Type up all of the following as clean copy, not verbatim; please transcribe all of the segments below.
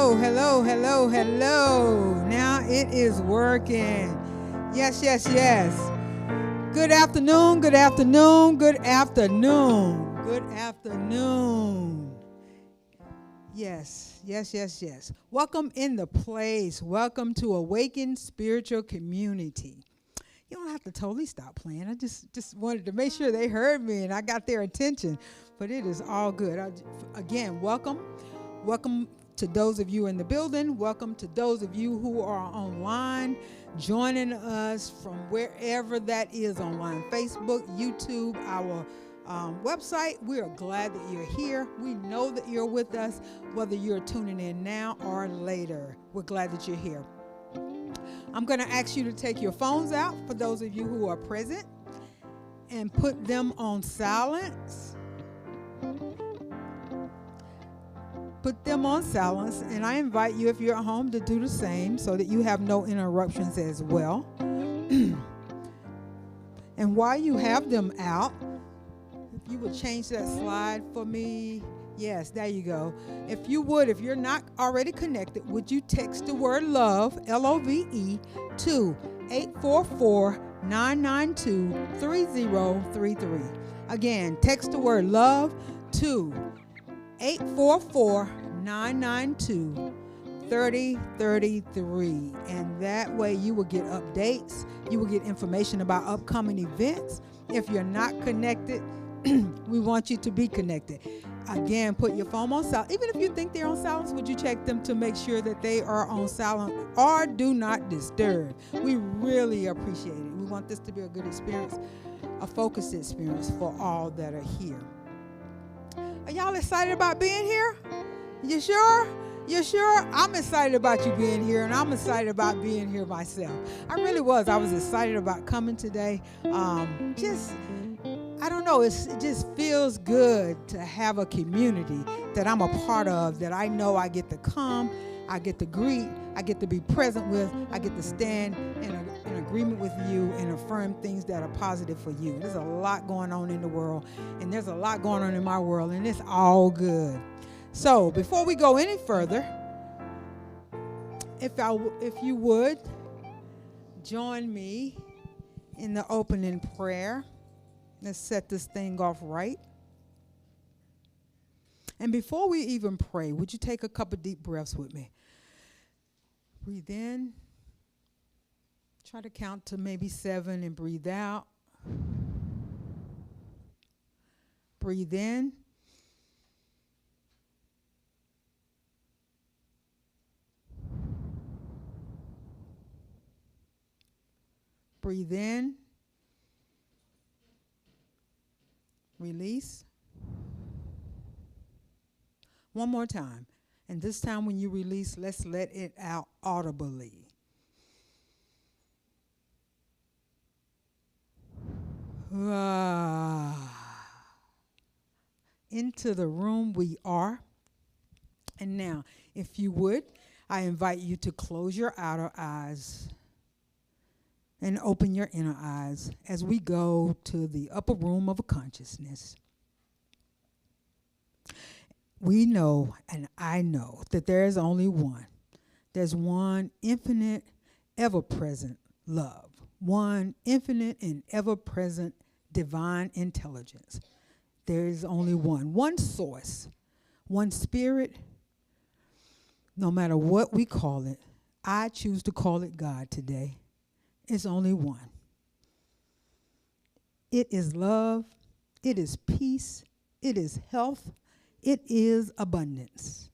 Hello, hello, hello, hello. Now it is working. Yes, yes, yes. Good afternoon, good afternoon, good afternoon, good afternoon. Yes, yes, yes, yes. Welcome in the place. Welcome to Awaken Spiritual Community. You don't have to totally stop playing. I just wanted to make sure they heard me and I got their attention. But it is all good. Again, welcome. Welcome to those of you in the building. Welcome to those of you who are online, joining us from wherever that is online. Facebook, YouTube, our website. We are glad that you're here. We know that you're with us, whether you're tuning in now or later. We're glad that you're here. I'm going to ask you to take your phones out for those of you who are present and put them on silence. Put them on silence, and I invite you, if you're at home, to do the same so that you have no interruptions as well. And while you have them out, if you would change that slide for me. Yes, there you go. If you would, if you're not already connected, would you text the word love, L-O-V-E, to 844-992-3033. Again, text the word love to 844-992-3033. And that way you will get updates. You will get information about upcoming events. If you're not connected, we want you to be connected. Again, put your phone on silent. Even if you think they're on silence, would you check them to make sure that they are on silent or do not disturb? We really appreciate it. We want this to be a good experience, a focused experience for all that are here. Are y'all excited about being here? You sure? You sure? I'm excited about you being here, and I'm excited about being here myself. I really was. I was excited about coming today. I don't know, it just feels good to have a community that I'm a part of, that I know I get to come, I get to greet, I get to be present with, I get to stand in agreement with you and affirm things that are positive for you. There's a lot going on in the world, and there's a lot going on in my world, and it's all good. So before we go any further, if you would join me in the opening prayer. Let's set this thing off right. And before we even pray, would you take a couple deep breaths with me? Breathe in. Try to count to maybe 7 and breathe out. Breathe in. Breathe in. Release. One more time. And this time when you release, let's let it out audibly. Into the room we are. And now, if you would, I invite you to close your outer eyes and open your inner eyes as we go to the upper room of consciousness. We know, and I know, that there is only one. There's one infinite, ever-present love. One infinite and ever-present divine intelligence. There is only one. One source. One spirit. No matter what we call it, I choose to call it God today. It's only one. It is love. It is peace. It is health. It is abundance.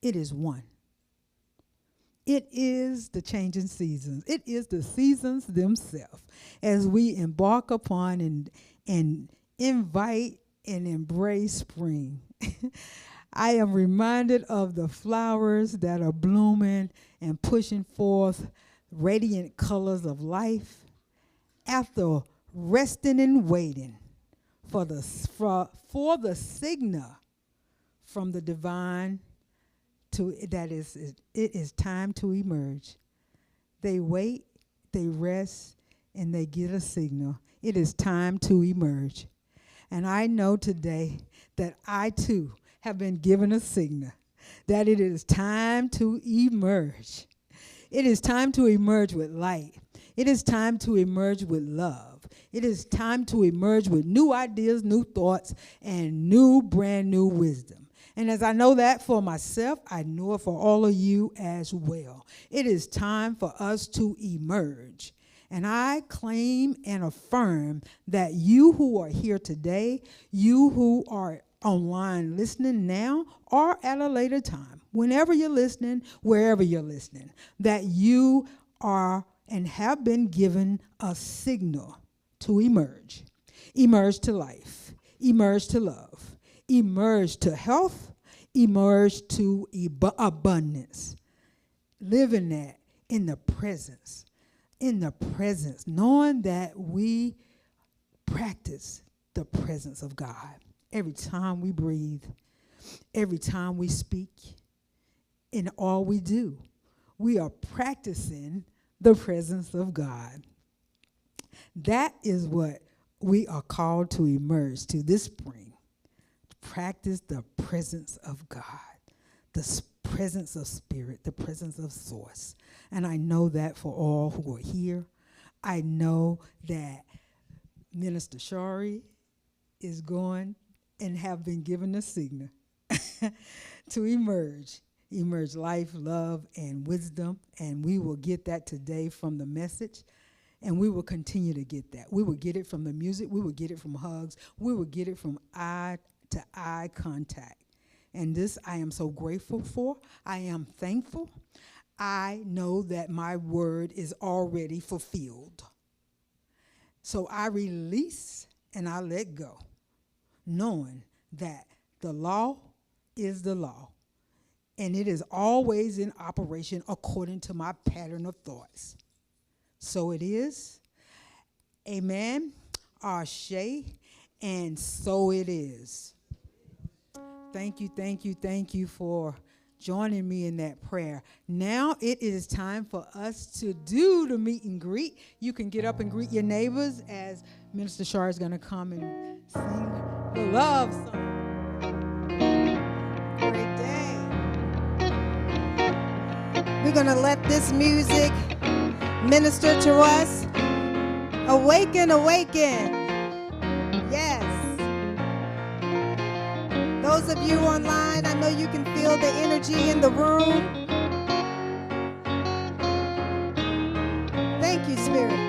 It is one. It is the changing seasons. It is the seasons themselves as we embark upon and invite and embrace spring. I am reminded of the flowers that are blooming and pushing forth radiant colors of life after resting and waiting for the signal from the divine it is time to emerge. They wait, they rest, and they get a signal. It is time to emerge. And I know today that I too have been given a signal that it is time to emerge. It is time to emerge with light. It is time to emerge with love. It is time to emerge with new ideas, new thoughts, and brand new wisdom. And as I know that for myself, I know it for all of you as well. It is time for us to emerge. And I claim and affirm that you who are here today, you who are online listening now or at a later time, whenever you're listening, wherever you're listening, that you are and have been given a signal to emerge. Emerge to life. Emerge to love. Emerge to health. Emerge to abundance. Live in that, in the presence, knowing that we practice the presence of God. Every time we breathe, every time we speak, in all we do, we are practicing the presence of God. That is what we are called to emerge to this spring. Practice the presence of God, the presence of spirit, the presence of source. And I know that for all who are here. I know that Minister Shari is going and have been given a signal to emerge life, love, and wisdom. And we will get that today from the message. And we will continue to get that. We will get it from the music. We will get it from hugs. We will get it from eye-to-eye contact. And this I am so grateful for. I am thankful. I know that my word is already fulfilled. So I release and I let go, knowing that the law is the law. And it is always in operation according to my pattern of thoughts. So it is. Amen. Ashe. And so it is. Thank you for joining me in that prayer. Now it is time for us to do the meet and greet. You can get up and greet your neighbors as Minister Shar is going to come and sing the love song. Great day. We're going to let this music minister to us. Awaken, awaken. Yes. Those of you online, I know you can feel the energy in the room. Thank you, Spirit.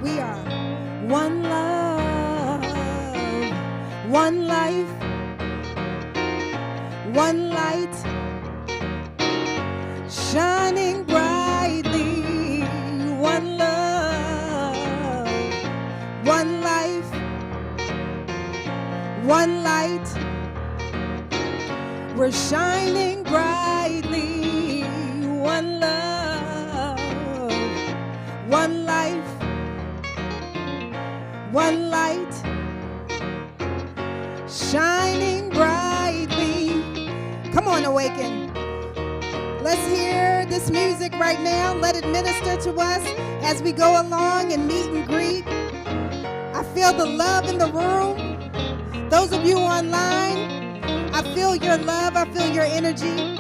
We are one love, one life, one light, shining brightly. One love, one life, one light. We're shining brightly. One love, one life, one light, shining brightly. Come on, awaken. Let's hear this music right now. Let it minister to us as we go along and meet and greet. I feel the love in the room. Those of you online, I feel your love. I feel your energy.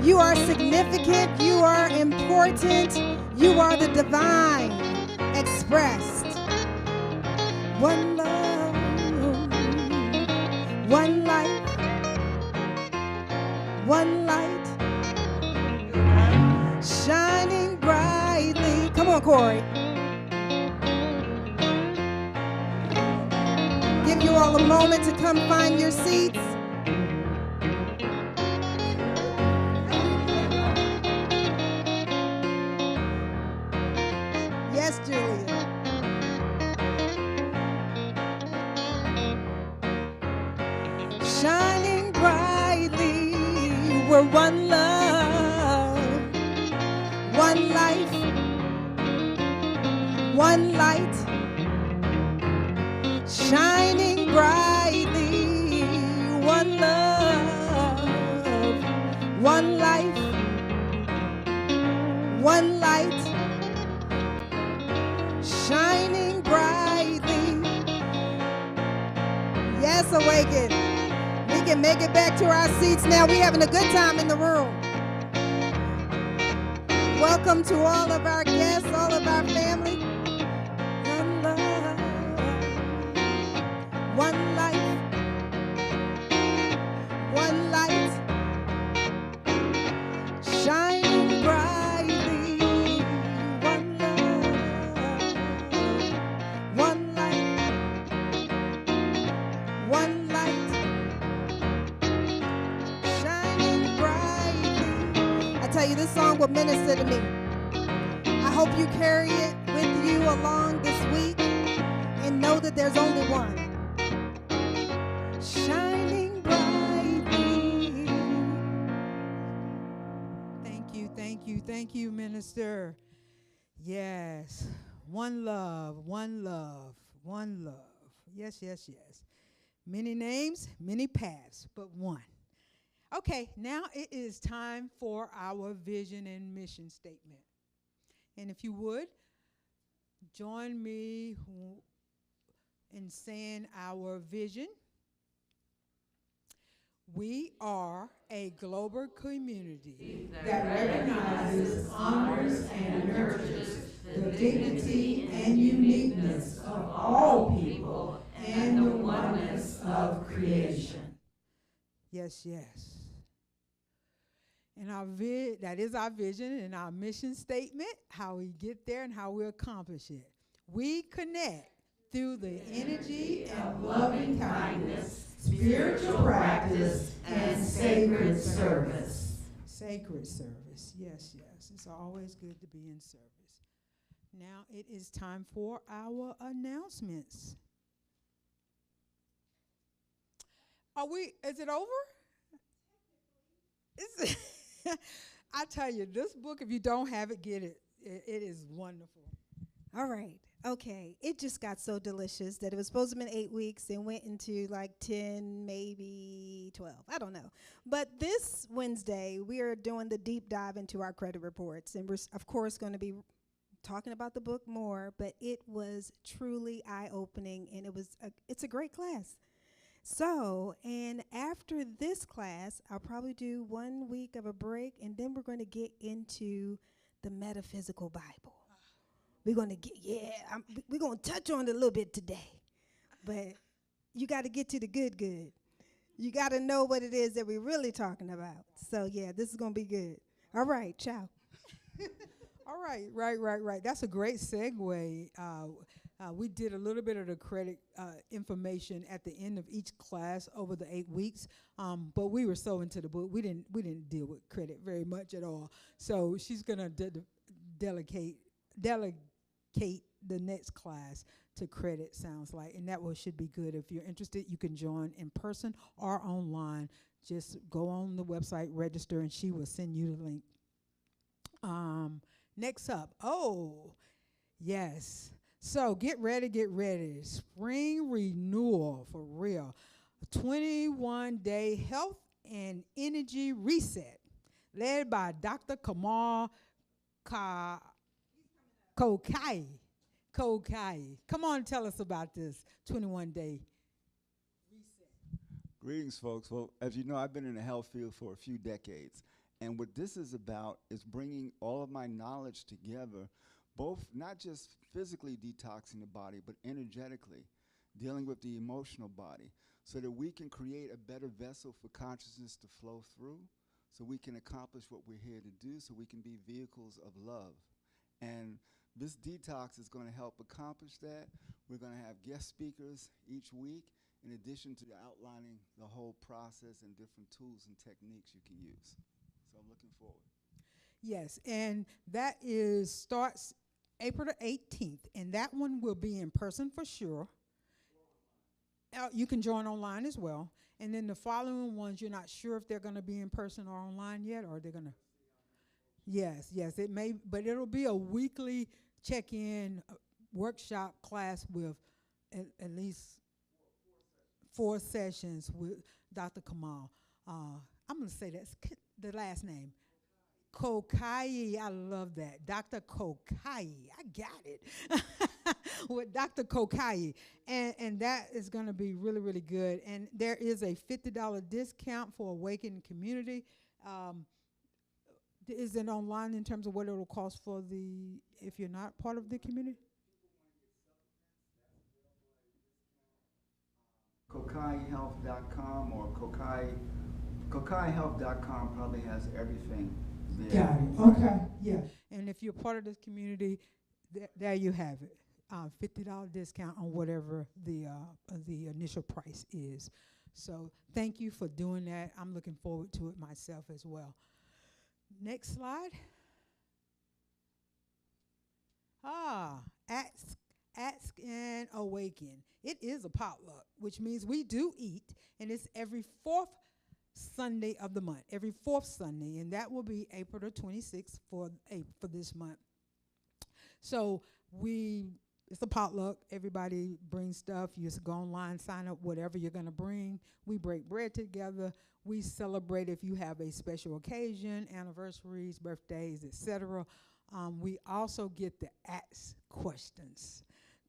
You are significant. You are important. You are the divine expressed. One love, one life, one light, shining brightly. Come on, Corey. Give you all a moment to come find your seats. Yes, Julia. Shining brightly, we're one love, one life, one light, shining brightly, one love, one life, one light, Yes, Awaken. We can make it back to our seats now. We're having a good time in the room. Welcome to all of our guests, all of our family. One love, one life, one light, shining brightly. One love, one life, one light, shining brightly. I tell you, this song will minister to me. I hope you carry it with you along this week and know that there's only one. Shining brightly. Thank you, Minister. Yes. One love, one love, one love. Yes. Many names, many paths, but one. Okay, now it is time for our vision and mission statement. And if you would, join me in saying our vision. We are a global community that recognizes, honors, and nurtures the dignity and uniqueness of all people and the oneness of creation. Yes. And that is our vision and our mission statement, how we get there and how we accomplish it. We connect through the energy and loving kindness, spiritual practice, and sacred service. Sacred service, yes. It's always good to be in service. Now it is time for our announcements. Is it over? I tell you, this book, if you don't have it, get it. It is wonderful. All right. Okay. It just got so delicious that it was supposed to be 8 weeks and went into like 10, maybe 12. I don't know. But this Wednesday, we are doing the deep dive into our credit reports. And we're, of course, going to be talking about the book more. But it was truly eye-opening, and it's a great class. So, and after this class, I'll probably do 1 week of a break, and then we're going to get into the metaphysical Bible. We're going to we're going to touch on it a little bit today. But you got to get to the good. You got to know what it is that we're really talking about. So, yeah, this is going to be good. All right, ciao. All right, right. That's a great segue. We did a little bit of the credit information at the end of each class over the 8 weeks, but we were so into the book, we didn't deal with credit very much at all. So she's gonna delegate the next class to credit. Sounds like, and that should be good. If you're interested, you can join in person or online. Just go on the website, register, and she will send you the link. Next up, yes. So get ready. Spring renewal for real. A 21-day health and energy reset led by Dr. Kamal Kokai. Come on, tell us about this 21-day reset. Greetings, folks. Well, as you know, I've been in the health field for a few decades. And what this is about is bringing all of my knowledge together, both not just physically detoxing the body, but energetically, dealing with the emotional body, so that we can create a better vessel for consciousness to flow through, so we can accomplish what we're here to do, so we can be vehicles of love. And this detox is going to help accomplish that. We're going to have guest speakers each week, in addition to outlining the whole process and different tools and techniques you can use. So I'm looking forward. Yes, and that starts April the 18th, and that one will be in person for sure. You can join online as well. And then the following ones, you're not sure if they're going to be in person or online yet, or they're going to. Yes, it may, but it'll be a weekly check-in workshop class with at least 4 sessions with Dr. Kamal. I'm going to say that's the last name. Kokai, I love that. Dr. Kokai, I got it. with Dr. Kokai. And that is going to be really, really good. And there is a $50 discount for Awaken Community. Is it online in terms of what it will cost for if you're not part of the community? KokaiHealth.com or KokaiHealth.com probably has everything there. Got it. Okay. Yeah. And if you're part of this community, there you have it. $50 discount on whatever the initial price is. So thank you for doing that. I'm looking forward to it myself as well. Next slide. Ask and Awaken. It is a potluck, which means we do eat, and it's every fourth Sunday of the month, every fourth Sunday, and that will be April the 26th for this month. So it's a potluck. Everybody brings stuff. You just go online, sign up, whatever you're going to bring. We break bread together. We celebrate if you have a special occasion, anniversaries, birthdays, etc. We also get to ask questions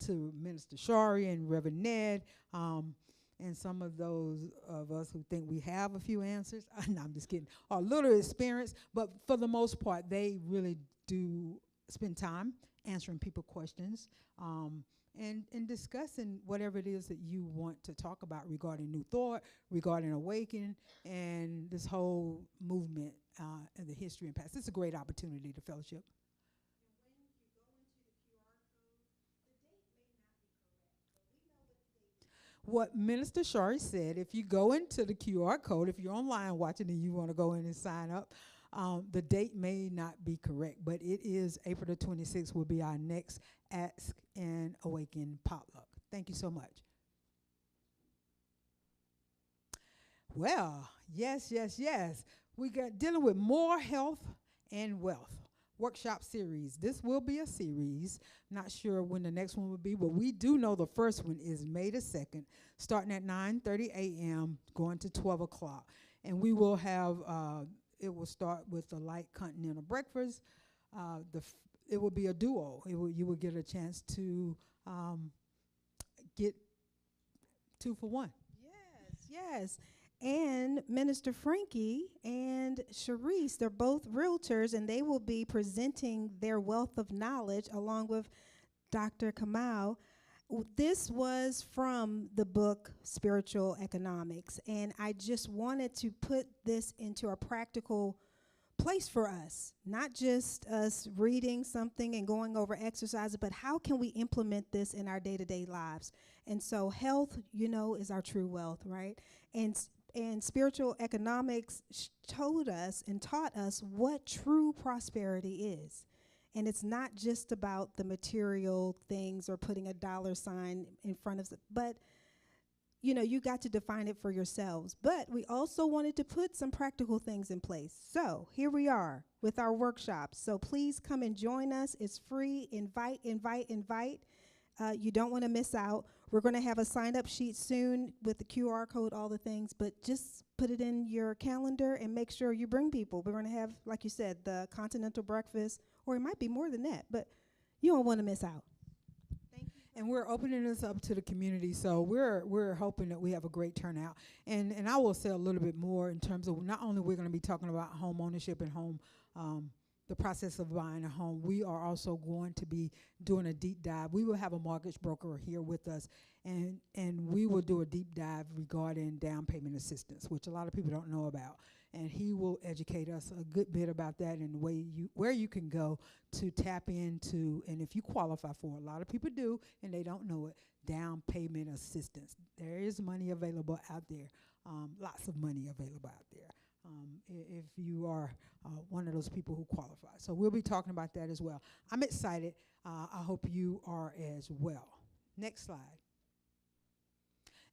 to Minister Shari and Reverend Ned, and some of those of us who think we have a few answers. No, I'm just kidding. Or a little experience, but for the most part, they really do spend time answering people's questions and discussing whatever it is that you want to talk about regarding New Thought, regarding Awaken, and this whole movement and the history and past. It's a great opportunity to fellowship. What Minister Shari said, if you go into the QR code, if you're online watching and you want to go in and sign up, the date may not be correct, but it is April the 26th will be our next Ask and Awaken potluck. Thank you so much. Well, yes. We got dealing with more health and wealth. Workshop series. This will be a series. Not sure when the next one will be, but we do know the first one is May the 2nd, starting at 9:30 a.m., going to 12 o'clock. And we will have, it will start with the light continental breakfast. It will be a duo. You will get a chance to get 2 for 1. Yes. And Minister Frankie and Sharice, they're both realtors, and they will be presenting their wealth of knowledge along with Dr. Kamau. This was from the book Spiritual Economics, and I just wanted to put this into a practical place for us, not just us reading something and going over exercises, but how can we implement this in our day-to-day lives? And so health, is our true wealth, right? And spiritual economics told us and taught us what true prosperity is. And it's not just about the material things or putting a dollar sign in front of it, but you got to define it for yourselves. But we also wanted to put some practical things in place. So here we are with our workshops. So please come and join us. It's free. Invite. You don't want to miss out. We're going to have a sign-up sheet soon with the QR code, all the things, but just put it in your calendar and make sure you bring people. We're going to have, like you said, the continental breakfast, or it might be more than that, but you don't want to miss out. Thank you. And we're opening this up to the community, so we're hoping that we have a great turnout. And I will say a little bit more in terms of not only we're going to be talking about home ownership and home the process of buying a home, we are also going to be doing a deep dive. We will have a mortgage broker here with us, and we will do a deep dive regarding down payment assistance, which a lot of people don't know about. And he will educate us a good bit about that and where you can go to tap into, and if you qualify for, a lot of people do, and they don't know it, down payment assistance. There is money available out there, lots of money available out there. If you are one of those people who qualify. So we'll be talking about that as well. I'm excited. I hope you are as well. Next slide.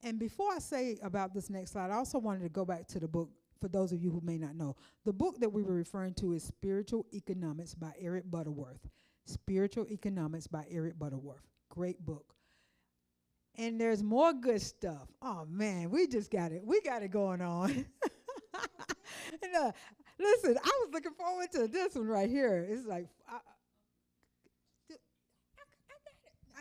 And before I say about this next slide, I also wanted to go back to the book for those of you who may not know. The book that we were referring to is Spiritual Economics by Eric Butterworth. Spiritual Economics by Eric Butterworth. Great book. And there's more good stuff. Oh, man, we got it going on. And, listen, I was looking forward to this one right here. It's like,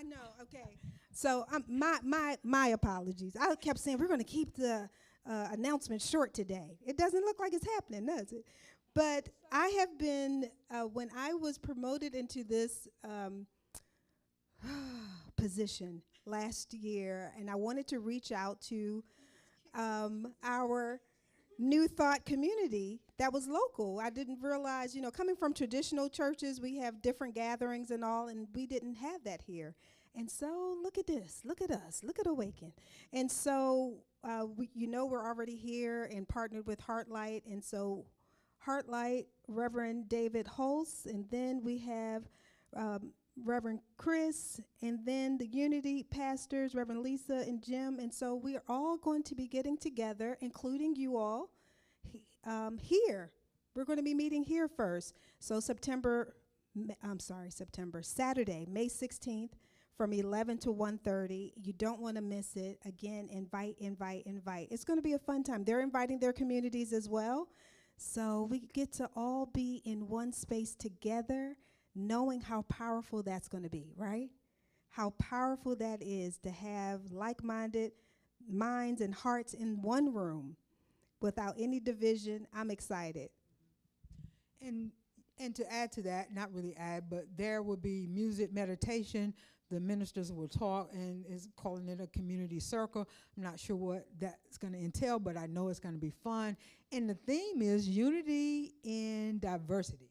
I know. Okay. So my apologies. I kept saying we're going to keep the announcement short today. It doesn't look like it's happening, does it? But I have been when I was promoted into this position last year, and I wanted to reach out to our New Thought community that was local. I didn't realize, coming from traditional churches, we have different gatherings and all, and we didn't have that here. And so look at this. Look at us. Look at Awaken. And so, we're already here and partnered with Heartlight. And so Heartlight, Reverend David Holtz, and then we have Reverend Chris, and then the Unity pastors, Reverend Lisa and Jim. And so we are all going to be getting together, including you all, here. We're going to be meeting here first. So Saturday, May 16th from 11 to 1:30. You don't want to miss it. Again, invite. It's going to be a fun time. They're inviting their communities as well. So we get to all be in one space together, knowing how powerful that's going to be, right? How powerful that is to have like-minded minds and hearts in one room without any division. I'm excited. And to add to that, not really add, but there will be music, meditation. The ministers will talk, and is calling it a community circle. I'm not sure what that's going to entail, but I know it's going to be fun. And the theme is unity in diversity.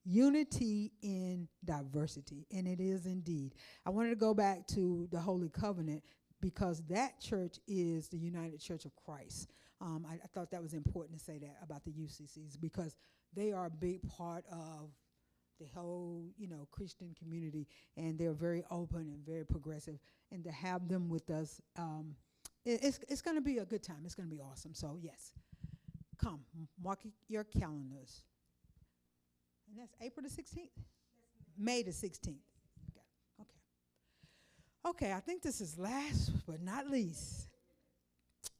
Unity in diversity, and it is indeed. I wanted to go back to the Holy Covenant because that church is the United Church of Christ. I thought that was important to say that about the UCCs because they are a big part of the whole, Christian community, and they're very open and very progressive. And to have them with us, it's going to be a good time. It's going to be awesome. So yes, come, mark your calendars. And that's April the 16th? May the 16th. Okay, I think this is last but not least.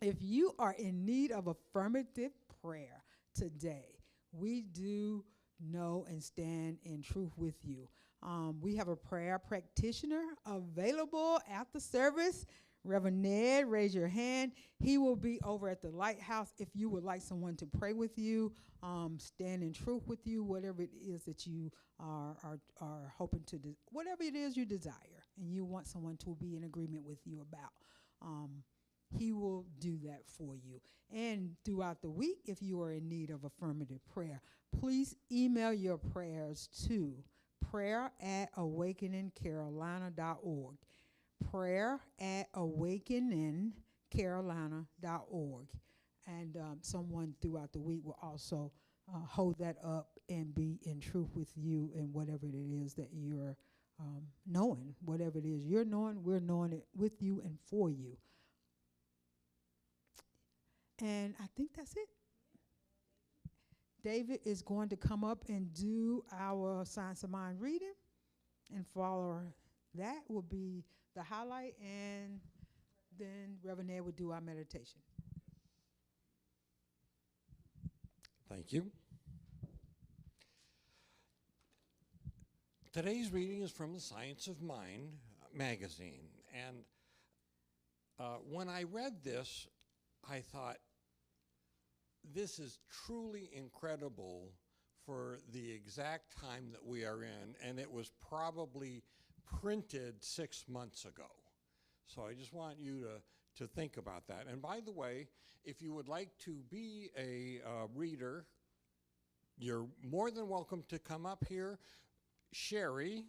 If you are in need of affirmative prayer today, we do know and stand in truth with you. We have a prayer practitioner available after service. Reverend Ned, raise your hand. He will be over at the Lighthouse if you would like someone to pray with you, stand in truth with you, whatever it is that you are hoping to do, whatever it is you desire and you want someone to be in agreement with you about. He will do that for you. And throughout the week, if you are in need of affirmative prayer, please email your prayers to prayer@awakeningcarolina.org. prayer@awakeningcarolina.org. And someone throughout the week will also hold that up and be in truth with you in whatever it is that you're knowing. Whatever it is you're knowing, we're knowing it with you and for you. And I think that's it. David is going to come up and do our Science of Mind reading, and follow that will be the highlight, and then Reverend Ed will do our meditation. Thank you. Today's reading is from the Science of Mind magazine, and when I read this, I thought, this is truly incredible for the exact time that we are in, and it was probably printed 6 months ago. So I just want you to think about that. And by the way, if you would like to be a reader, you're more than welcome to come up here. Sherry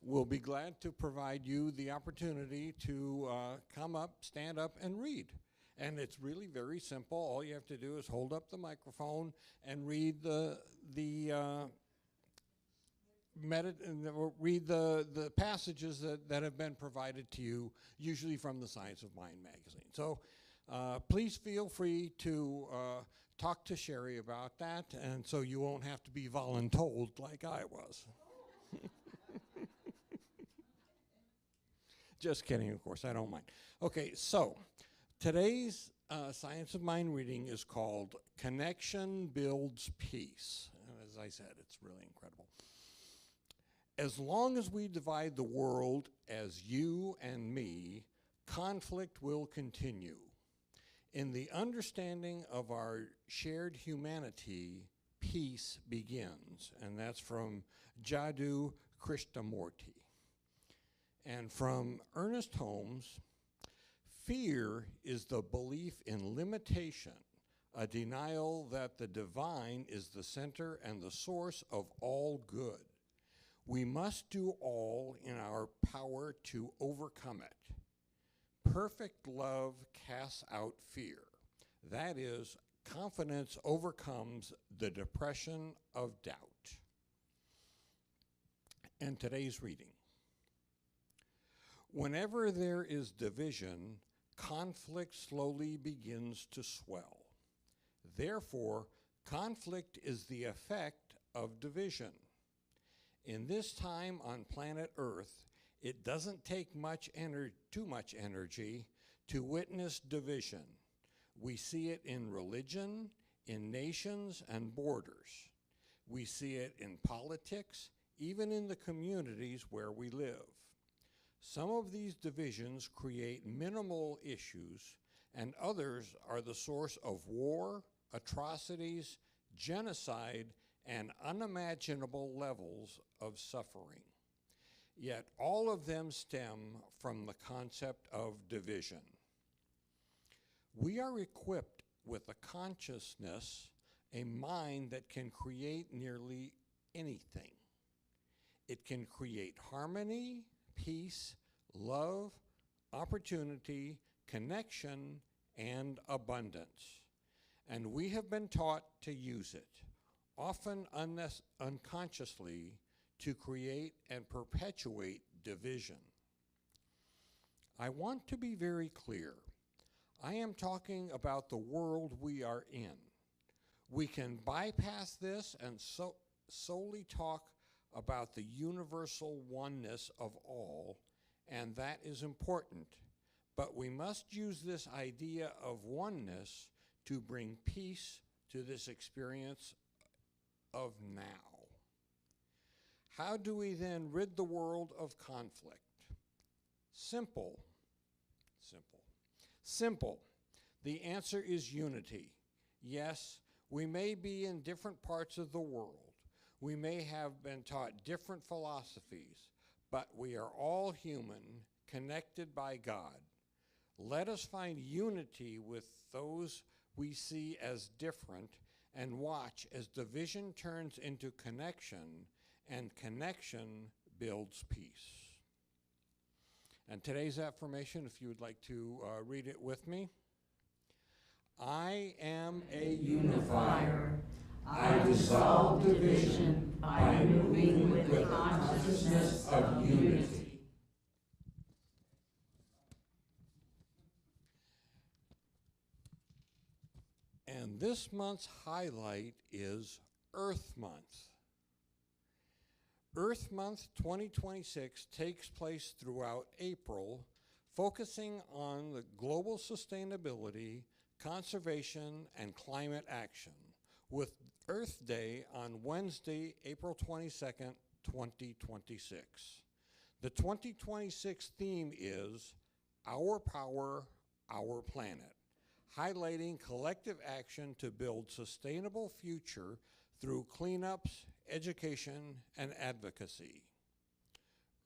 will be glad to provide you the opportunity to come up, stand up, and read. And it's really very simple. All you have to do is hold up the microphone and read the passages that have been provided to you, usually from the Science of Mind magazine. So please feel free to talk to Sherry about that, and so you won't have to be voluntold like I was. Just kidding, of course, I don't mind. Okay, so today's Science of Mind reading is called Connection Builds Peace. And as I said, it's really incredible. As long as we divide the world as you and me, conflict will continue. In the understanding of our shared humanity, peace begins. And that's from Jaddu Krishnamurti. And from Ernest Holmes, fear is the belief in limitation, a denial that the divine is the center and the source of all good. We must do all in our power to overcome it. Perfect love casts out fear. That is, confidence overcomes the depression of doubt. And today's reading. Whenever there is division, conflict slowly begins to swell. Therefore, conflict is the effect of division. In this time on planet Earth, it doesn't take too much energy to witness division. We see it in religion, in nations and borders. We see it in politics, even in the communities where we live. Some of these divisions create minimal issues, and others are the source of war, atrocities, genocide, and unimaginable levels of suffering. Yet all of them stem from the concept of division. We are equipped with a consciousness, a mind that can create nearly anything. It can create harmony, peace, love, opportunity, connection, and abundance. And we have been taught to use it, often unconsciously, to create and perpetuate division. I want to be very clear. I am talking about the world we are in. We can bypass this and solely talk about the universal oneness of all, and that is important. But we must use this idea of oneness to bring peace to this experience of now. How do we then rid the world of conflict? Simple. The answer is unity. Yes, we may be in different parts of the world. We may have been taught different philosophies, but we are all human, connected by God. Let us find unity with those we see as different and watch as division turns into connection, and connection builds peace. And today's affirmation, if you would like to read it with me. I am a unifier. I dissolve division by moving with the consciousness of unity. And this month's highlight is Earth Month. Earth Month 2026 takes place throughout April, focusing on the global sustainability, conservation, and climate action, with Earth Day on Wednesday, April 22nd, 2026. The 2026 theme is Our Power, Our Planet, highlighting collective action to build sustainable future through cleanups, education, and advocacy.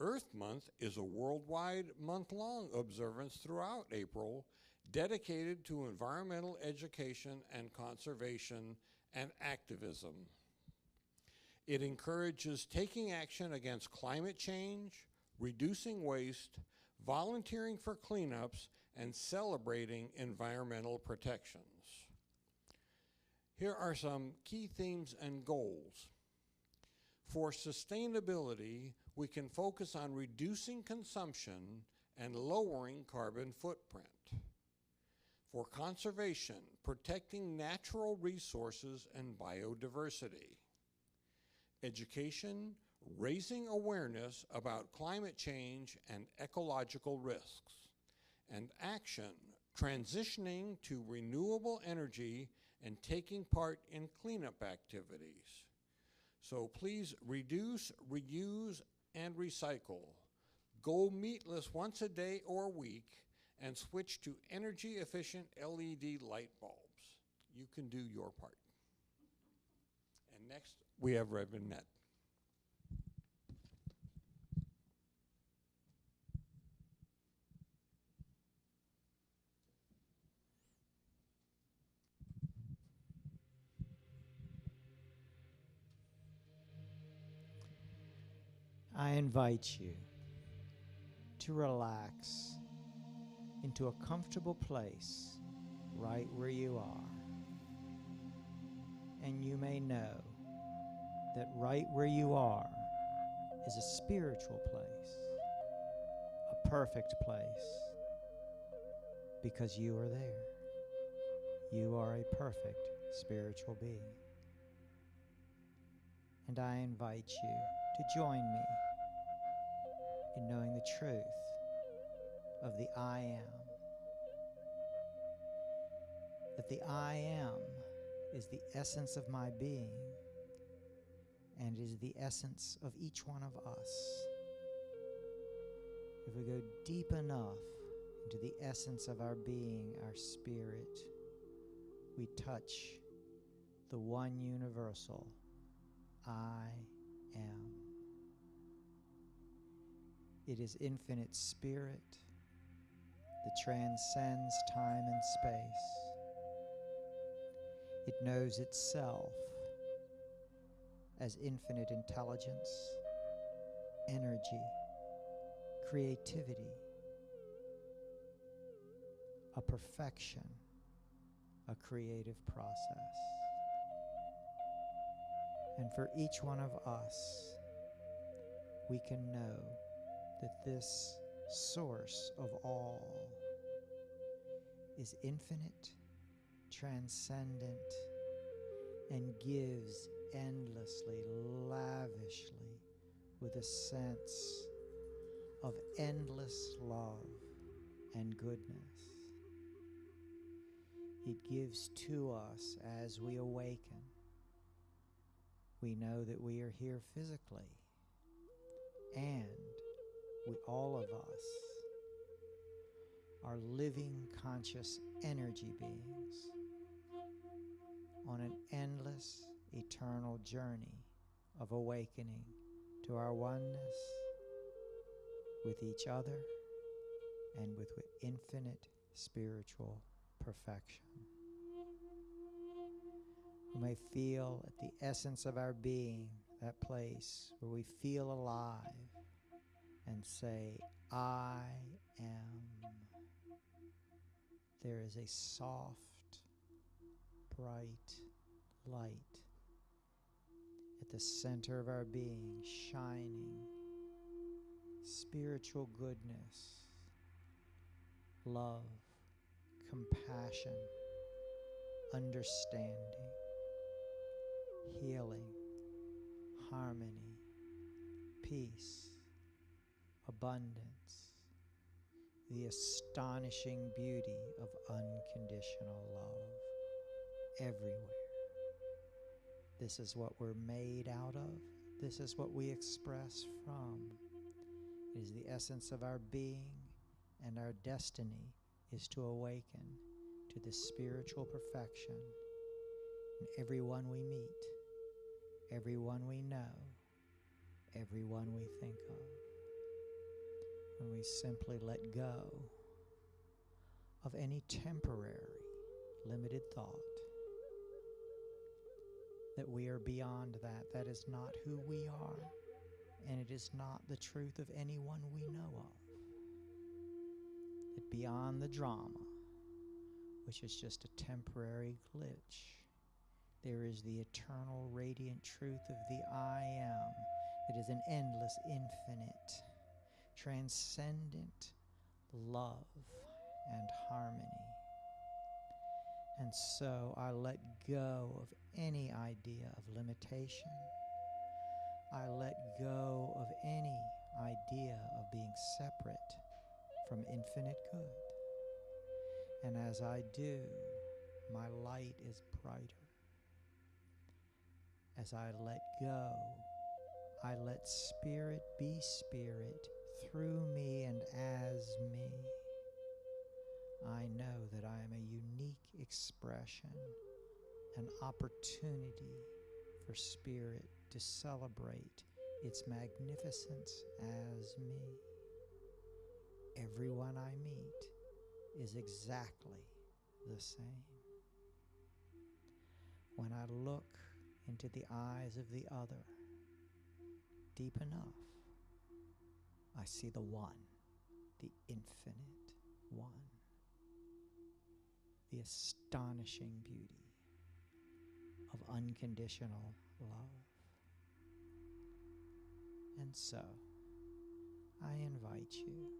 Earth Month is a worldwide month-long observance throughout April dedicated to environmental education and conservation and activism. It encourages taking action against climate change, reducing waste, volunteering for cleanups, and celebrating environmental protections. Here are some key themes and goals. For sustainability, we can focus on reducing consumption and lowering carbon footprint. For conservation, protecting natural resources and biodiversity. Education, raising awareness about climate change and ecological risks. And action, transitioning to renewable energy and taking part in cleanup activities. So please reduce, reuse, and recycle. Go meatless once a day or week and switch to energy-efficient LED light bulbs. You can do your part. And next, we have Reverend Nett. I invite you to relax into a comfortable place right where you are. And you may know that right where you are is a spiritual place, a perfect place, because you are there. You are a perfect spiritual being. And I invite you to join me in knowing the truth of the I am. That the I am is the essence of my being and is the essence of each one of us. If we go deep enough into the essence of our being, our spirit, we touch the one universal I am. It is infinite spirit that transcends time and space. It knows itself as infinite intelligence, energy, creativity, a perfection, a creative process. And for each one of us, we can know that this source of all is infinite, transcendent, and gives endlessly, lavishly, with a sense of endless love and goodness. It gives to us as we awaken. We know that we are here physically, and all of us are living conscious energy beings on an endless, eternal journey of awakening to our oneness with each other and with infinite spiritual perfection. We may feel at the essence of our being, that place where we feel alive, and say, I am. There is a soft, bright light at the center of our being, shining spiritual goodness, love, compassion, understanding, healing, harmony, peace, abundance, the astonishing beauty of unconditional love everywhere. This is what we're made out of. This is what we express from. It is the essence of our being, and our destiny is to awaken to this spiritual perfection in everyone we meet, everyone we know, everyone we think of. When we simply let go of any temporary, limited thought that we are beyond that. That is not who we are, and it is not the truth of anyone we know of. That beyond the drama, which is just a temporary glitch, there is the eternal, radiant truth of the I am. It is an endless, infinite, transcendent love and harmony. And so I let go of any idea of limitation. I let go of any idea of being separate from infinite good. And as I do, my light is brighter. As I let go I let Spirit be Spirit through me and as me. I know that I am a unique expression, an opportunity for Spirit to celebrate its magnificence as me. Everyone I meet is exactly the same. When I look into the eyes of the other deep enough, I see the one, the infinite one, the astonishing beauty of unconditional love. And so, I invite you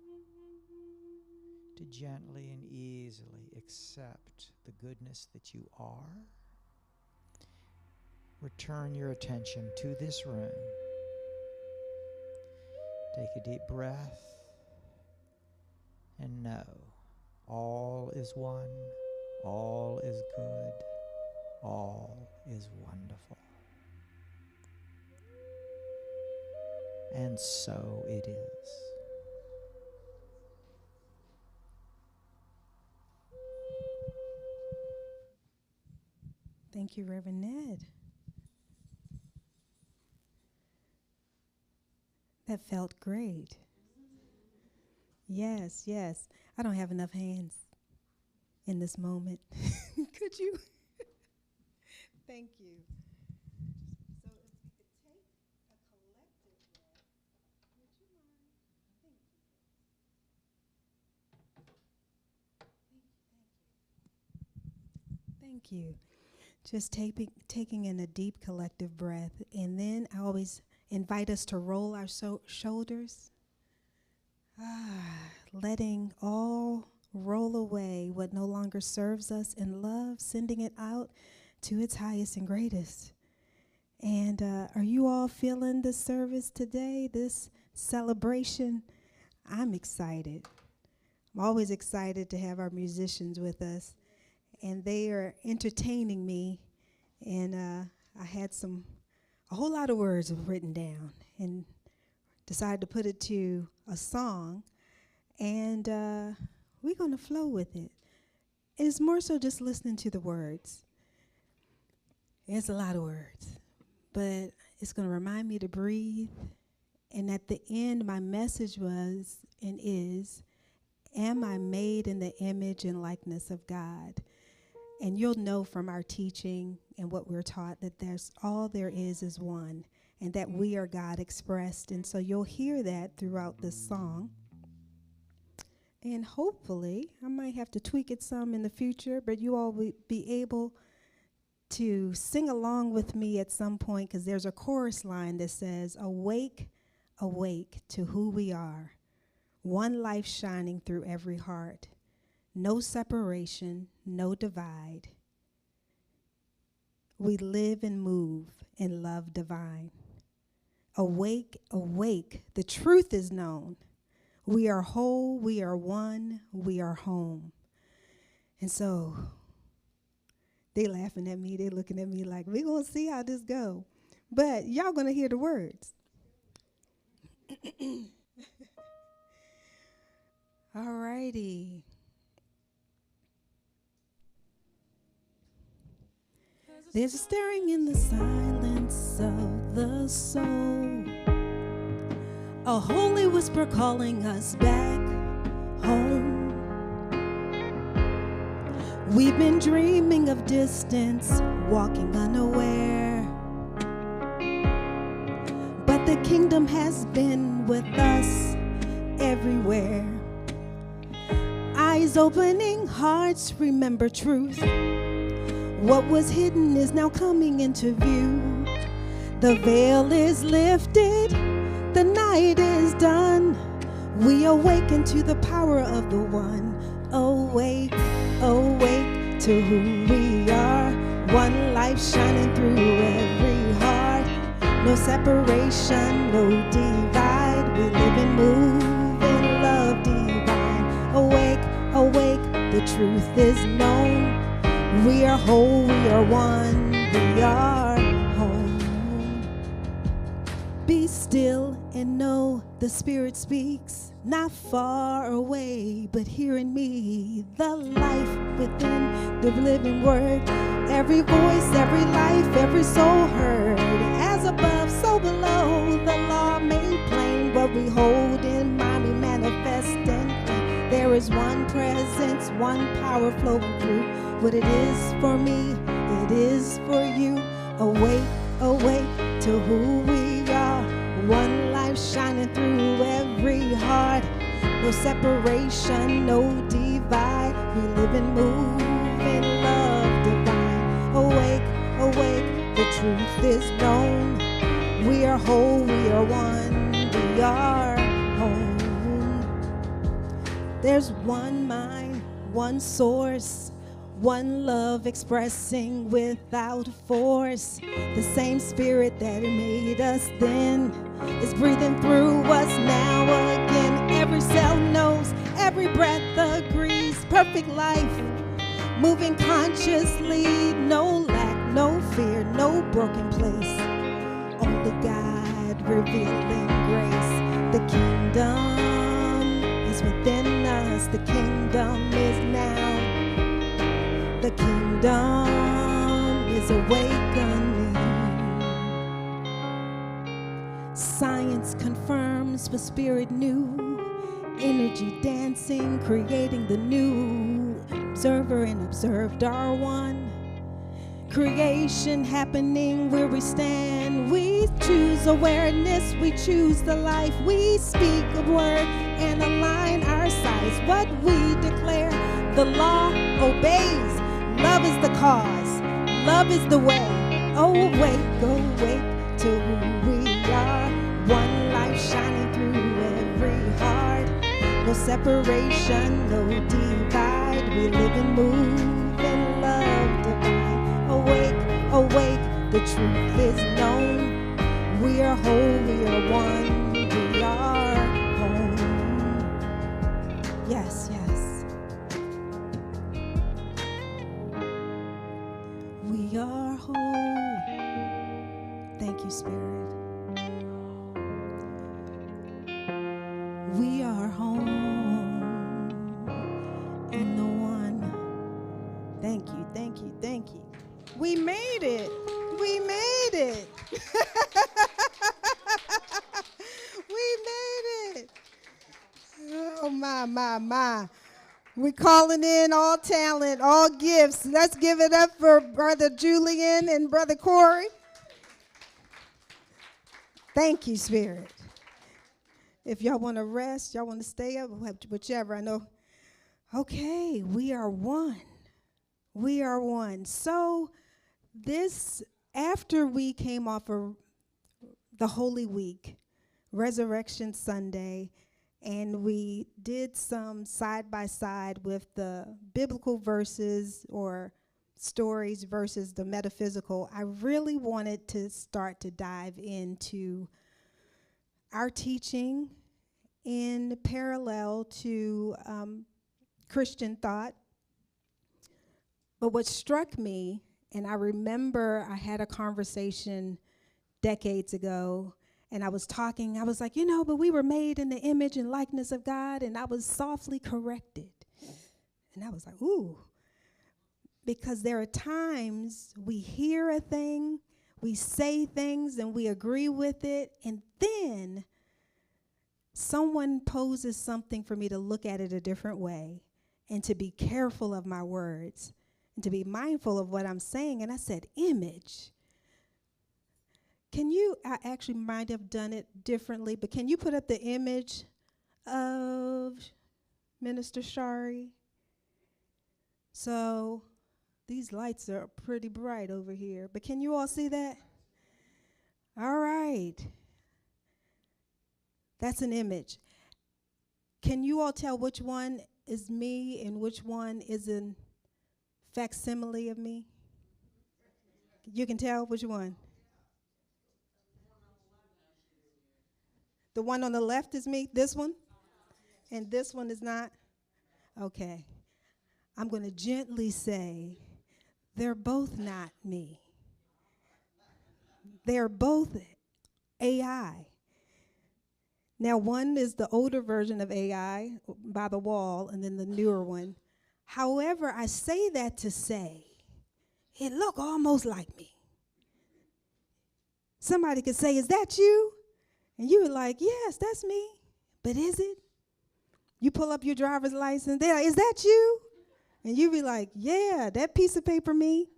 to gently and easily accept the goodness that you are. Return your attention to this room. Take a deep breath and know all is one, all is good, all is wonderful. And so it is. Thank you, Reverend Ned. That felt great. Yes, yes. I don't have enough hands in this moment. Could you? Thank you. So if we could take a collective breath, would you mind? Thank you. Just taking in a deep collective breath. And then I always invite us to roll our shoulders. Letting all roll away what no longer serves us in love, sending it out to its highest and greatest. And are you all feeling the service today, this celebration? I'm excited. I'm always excited to have our musicians with us. And they are entertaining me. And I had a whole lot of words written down and decided to put it to a song. And we're going to flow with it. It's more so just listening to the words. It's a lot of words. But it's going to remind me to breathe. And at the end, my message was and is, am I made in the image and likeness of God? And you'll know from our teaching and what we're taught that there's all there is one, and that we are God expressed. And so you'll hear that throughout this song. And hopefully, I might have to tweak it some in the future, but you all will be able to sing along with me at some point, because there's a chorus line that says, awake, awake to who we are, one life shining through every heart. No separation, no divide. We live and move in love divine. Awake, awake, the truth is known. We are whole, we are one, we are home. And so they laughing at me, they looking at me like, we're going to see how this go. But y'all going to hear the words. All righty. There's a stirring in the silence of the soul, a holy whisper calling us back home. We've been dreaming of distance, walking unaware, but the kingdom has been with us everywhere. Eyes opening, hearts remember truth. What was hidden is now coming into view. The veil is lifted, the night is done. We awaken to the power of the one. Awake, awake to who we are. One life shining through every heart. No separation, no divide. We live and move in love divine. Awake, awake, the truth is known. We are whole, we are one, we are home. Be Still and know the Spirit speaks, not far away, but here in me, the life within the living word. Every voice, every life, every soul heard. As above, so below, the law made plain. What we hold in mind, we manifest and claim. There is one presence, one power flowing through. What it is for me, it is for you. Awake, awake to who we are. One life shining through every heart. No separation, no divide. We live and move in love divine. Awake, awake, the truth is known. We are whole, we are one, we are home. There's one mind, one source, one love expressing without force. The same spirit that made us then is breathing through us now again. Every cell knows, every breath agrees. Perfect life, moving consciously. No lack, no fear, no broken place. Only God revealing grace. The kingdom is within us. The kingdom is now. The kingdom is awakening. Science confirms what spirit knew. Energy dancing, creating the new. Observer and observed are one. Creation happening where we stand. We choose awareness, we choose the life. We speak a word and align our sights. What we declare, the law obeys. Love is the cause, love is the way. Awake, awake to who we are. One life shining through every heart. No separation, no divide. We live and move in love divine. Awake, awake, the truth is known. We are whole, we are one, we are home. Yes, yes. We are whole. Thank you, Spirit. We are home in the one. Thank you, thank you, thank you. We made it. We made it. We made it. Oh, my. We're calling in all talent, all gifts. Let's give it up for Brother Julian and Brother Corey. Thank you, Spirit. If y'all want to rest, y'all want to stay up, whichever, I know. Okay, we are one. We are one. So this, after we came off of the Holy Week, Resurrection Sunday, and we did some side-by-side with the biblical verses or stories versus the metaphysical, I really wanted to start to dive into our teaching in parallel to Christian thought. But what struck me, and I remember I had a conversation decades ago, and I was talking, I was like, but we were made in the image and likeness of God, and I was softly corrected. And I was like, ooh. Because there are times we hear a thing, we say things, and we agree with it, and then someone poses something for me to look at it a different way and to be careful of my words and to be mindful of what I'm saying. And I said, image. I actually might have done it differently, but can you put up the image of Minister Shari? So these lights are pretty bright over here, but can you all see that? All right. That's an image. Can you all tell which one is me and which one is a facsimile of me? You can tell which one? The one on the left is me, this one? And this one is not? Okay. I'm going to gently say, they're both not me. They're both AI. Now, one is the older version of AI by the wall, and then the newer one. However, I say that to say, it look almost like me. Somebody could say, is that you? And you were like, yes, that's me. But is it? You pull up your driver's license, they're like, is that you? And you be like, yeah, that piece of paper me.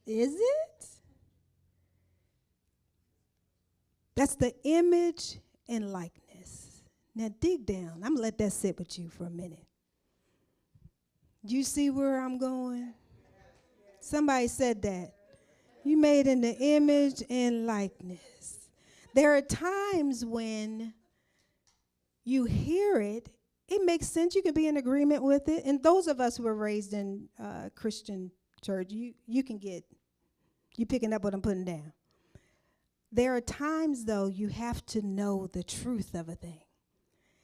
Is it? That's the image and likeness. Now dig down. I'm going to let that sit with you for a minute. Do you see where I'm going? Somebody said that. You made in the image and likeness. There are times when you hear it, it makes sense. You can be in agreement with it. And those of us who were raised in Christian church, you can get, you picking up what I'm putting down. There are times, though, you have to know the truth of a thing.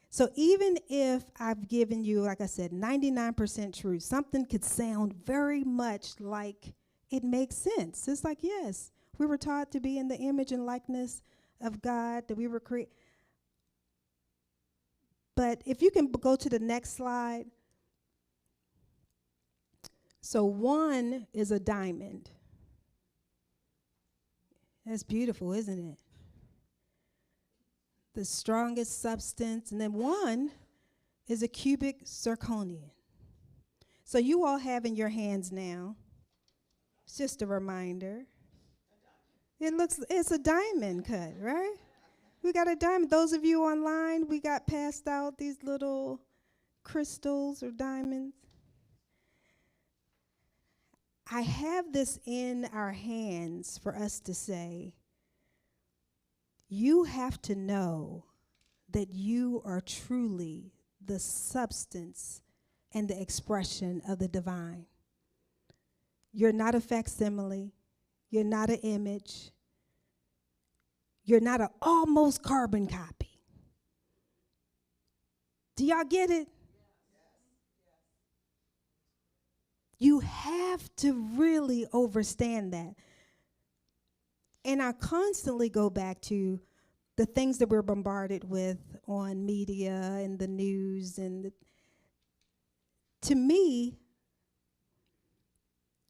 So even if I've given you, like I said, 99% truth, something could sound very much like it makes sense. It's like, yes, we were taught to be in the image and likeness of God, that we were created. But if you can go to the next slide. So one is a diamond. That's beautiful, isn't it? The strongest substance. And then one is a cubic zirconium. So you all have in your hands now, it's just a reminder. It's a diamond cut, right? We got a diamond. Those of you online, we got passed out these little crystals or diamonds. I have this in our hands for us to say, you have to know that you are truly the substance and the expression of the divine. You're not a facsimile. You're not an image. You're not an almost carbon copy. Do y'all get it? You have to really understand that. And I constantly go back to the things that we're bombarded with on media and the news. And to me,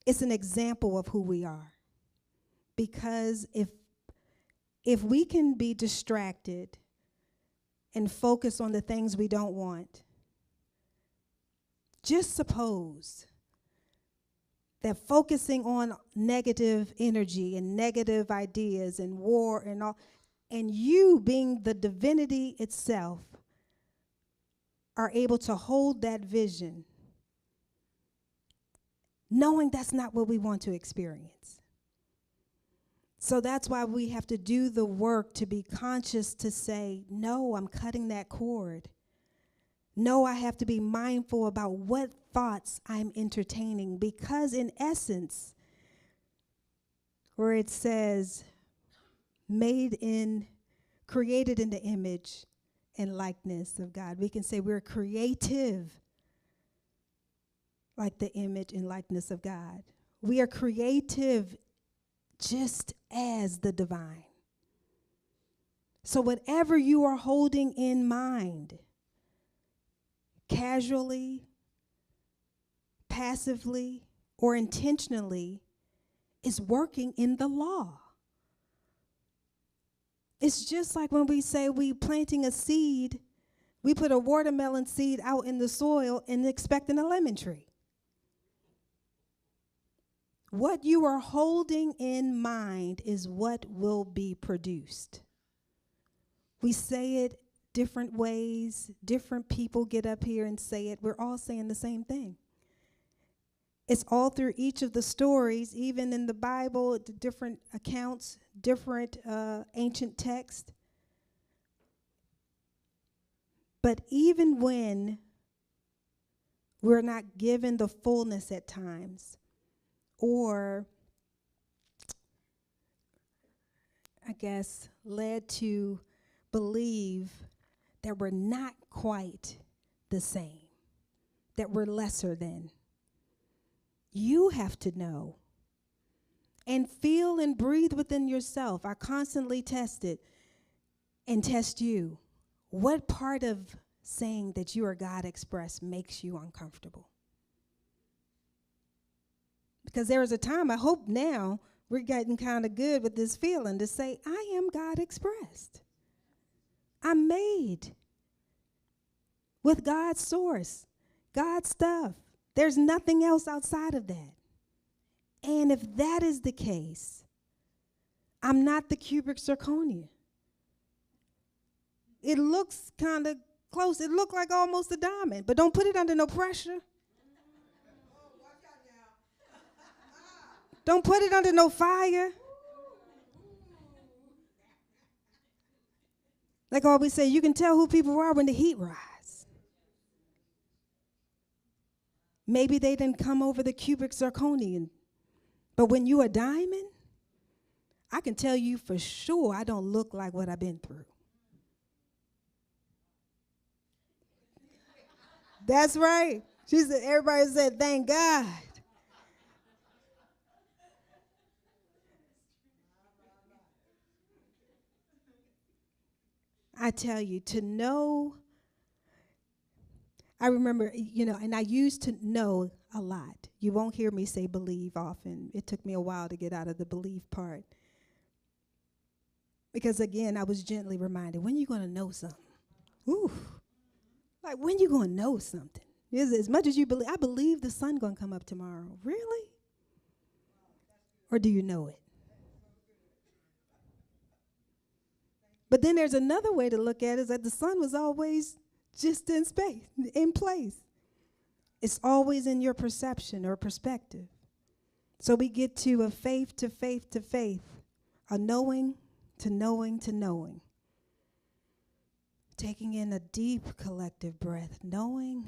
it's an example of who we are. Because if we can be distracted and focus on the things we don't want, just suppose that focusing on negative energy and negative ideas and war and all, and you being the divinity itself are able to hold that vision, knowing that's not what we want to experience. So that's why we have to do the work to be conscious to say, no, I'm cutting that cord. No, I have to be mindful about what thoughts I'm entertaining, because in essence, where it says, created in the image and likeness of God, we can say we're creative like the image and likeness of God. We are creative just as the divine. So whatever you are holding in mind, casually, passively, or intentionally, is working in the law. It's just like when we say we planting a seed, we put a watermelon seed out in the soil and expecting a lemon tree. What you are holding in mind is what will be produced. We say it different ways. Different people get up here and say it. We're all saying the same thing. It's all through each of the stories, even in the Bible, the different accounts, different ancient texts. But even when we're not given the fullness at times, or I guess led to believe that we're not quite the same, that we're lesser than, you have to know and feel and breathe within yourself. I constantly test it and test you. what part of saying that you are God express makes you uncomfortable? Because there was a time, I hope now, we're getting kind of good with this feeling to say, I am God expressed. I'm made with God's source, God's stuff. There's nothing else outside of that. And if that is the case, I'm not the cubic zirconia. It looks kind of close. It looked like almost a diamond, but don't put it under no pressure. Don't put it under no fire. Like I always say, you can tell who people are when the heat rise. Maybe they didn't come over the cubic zirconian, but when you a diamond, I can tell you for sure I don't look like what I've been through. That's right. She said, everybody said, thank God. I tell you, to know, I remember, and I used to know a lot. You won't hear me say believe often. It took me a while to get out of the believe part. Because again, I was gently reminded, when you going to know something? Ooh, like when you going to know something? As much as you believe, I believe the sun going to come up tomorrow. Really? Or do you know it? But then there's another way to look at it, is that the sun was always just in space, in place. It's always in your perception or perspective. So we get to a faith to faith to faith, a knowing to knowing to knowing. Taking in a deep collective breath, knowing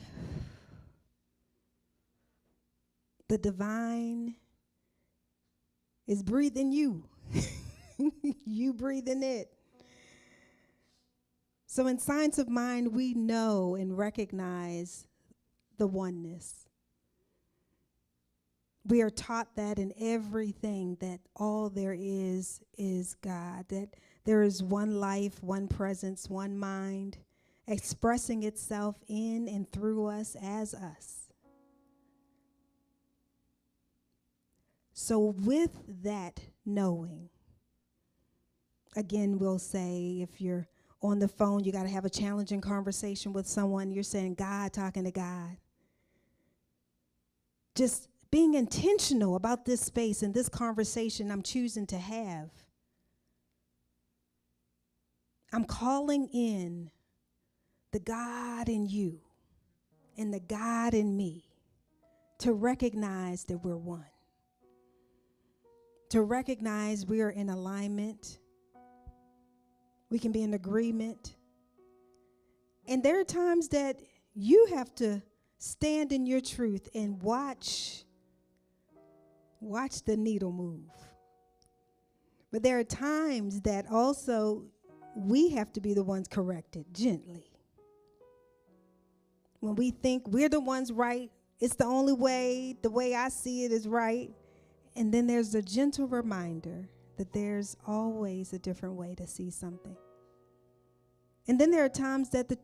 the divine is breathing you. You breathing it. So in science of mind, we know and recognize the oneness. We are taught that in everything, that all there is God, that there is one life, one presence, one mind, expressing itself in and through us as us. So with that knowing, again, we'll say, if you're on the phone, you got to have a challenging conversation with someone. You're saying God talking to God. Just being intentional about this space and this conversation I'm choosing to have. I'm calling in the God in you and the God in me to recognize that we're one. To recognize we are in alignment. We can be in agreement. And there are times that you have to stand in your truth and watch the needle move. But there are times that also we have to be the ones corrected gently. When we think we're the ones right, it's the only way, the way I see it is right. And then there's a gentle reminder that there's always a different way to see something. And then there are times that the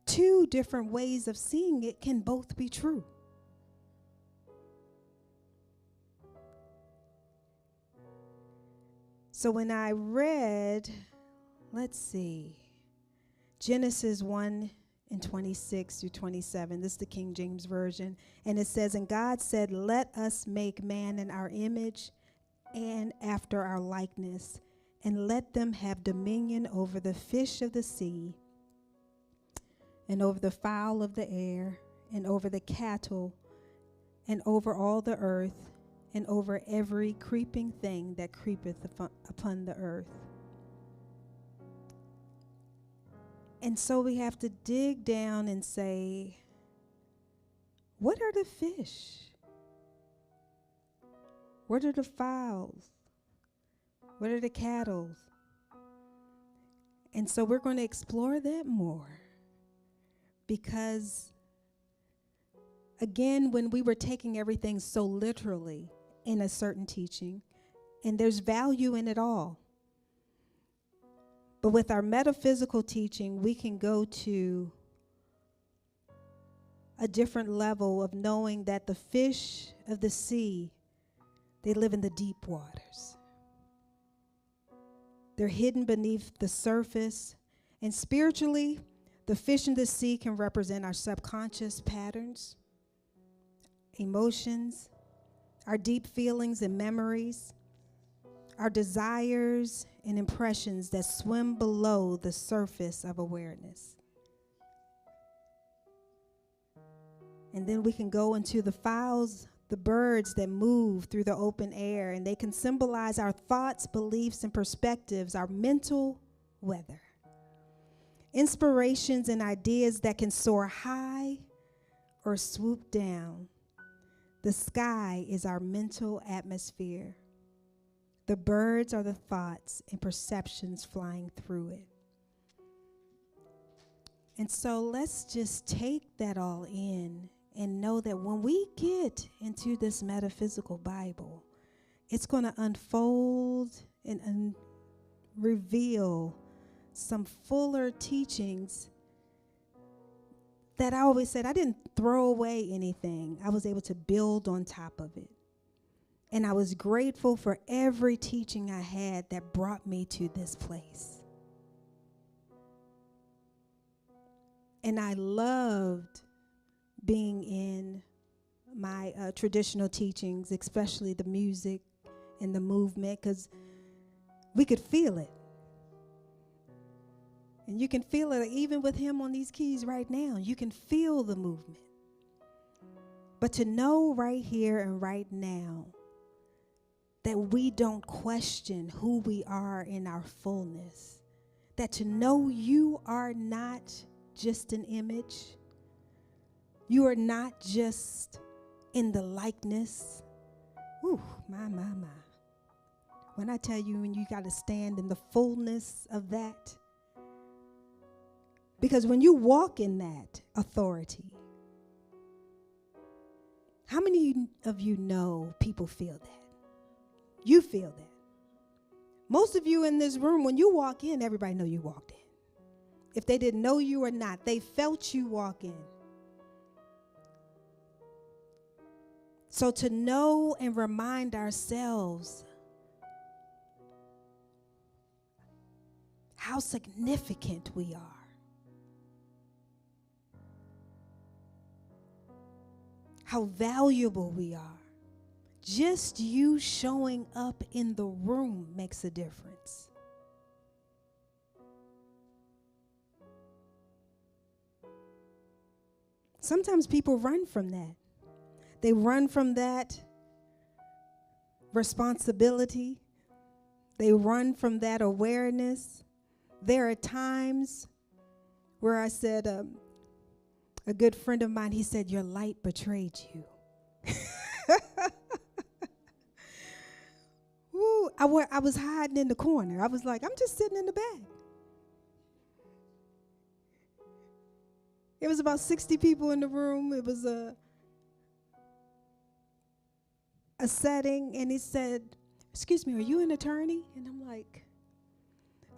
two different ways of seeing it can both be true. So when I read, Genesis 1:26-27, this is the King James Version, and it says, and God said, let us make man in our image and after our likeness, and let them have dominion over the fish of the sea, and over the fowl of the air, and over the cattle, and over all the earth, and over every creeping thing that creepeth upon the earth. And so we have to dig down and say, what are the fish? What are the fowls? What are the cattle? And so we're going to explore that more. Because, again, when we were taking everything so literally in a certain teaching, and there's value in it all, But with our metaphysical teaching, we can go to a different level of knowing that the fish of the sea, they live in the deep waters. They're hidden beneath the surface. And spiritually, the fish in the sea can represent our subconscious patterns, emotions, our deep feelings and memories, our desires and impressions that swim below the surface of awareness. And then we can go into the fowls, the birds that move through the open air, and they can symbolize our thoughts, beliefs, and perspectives, our mental weather. Inspirations and ideas that can soar high or swoop down. The sky is our mental atmosphere. The birds are the thoughts and perceptions flying through it. And so let's just take that all in and know that when we get into this metaphysical Bible, it's going to unfold and reveal some fuller teachings that I always said I didn't throw away anything. I was able to build on top of it. And I was grateful for every teaching I had that brought me to this place. And I loved being in my traditional teachings, especially the music and the movement, because we could feel it. And you can feel it even with him on these keys right now. You can feel the movement. But to know right here and right now that we don't question who we are in our fullness, that to know you are not just an image, you are not just in the likeness. Ooh, my. When I tell you, when you got to stand in the fullness of that, because when you walk in that authority, how many of you know people feel that? You feel that. Most of you in this room, when you walk in, everybody know you walked in. If they didn't know you or not, they felt you walk in. So to know and remind ourselves how significant we are. How valuable we are. Just you showing up in the room makes a difference. Sometimes people run from that. They run from that responsibility. They run from that awareness. There are times where I said, a good friend of mine, he said, your light betrayed you. Ooh, I was hiding in the corner. I was like, I'm just sitting in the back. It was about 60 people in the room. It was a setting, and he said, excuse me, are you an attorney? And I'm like,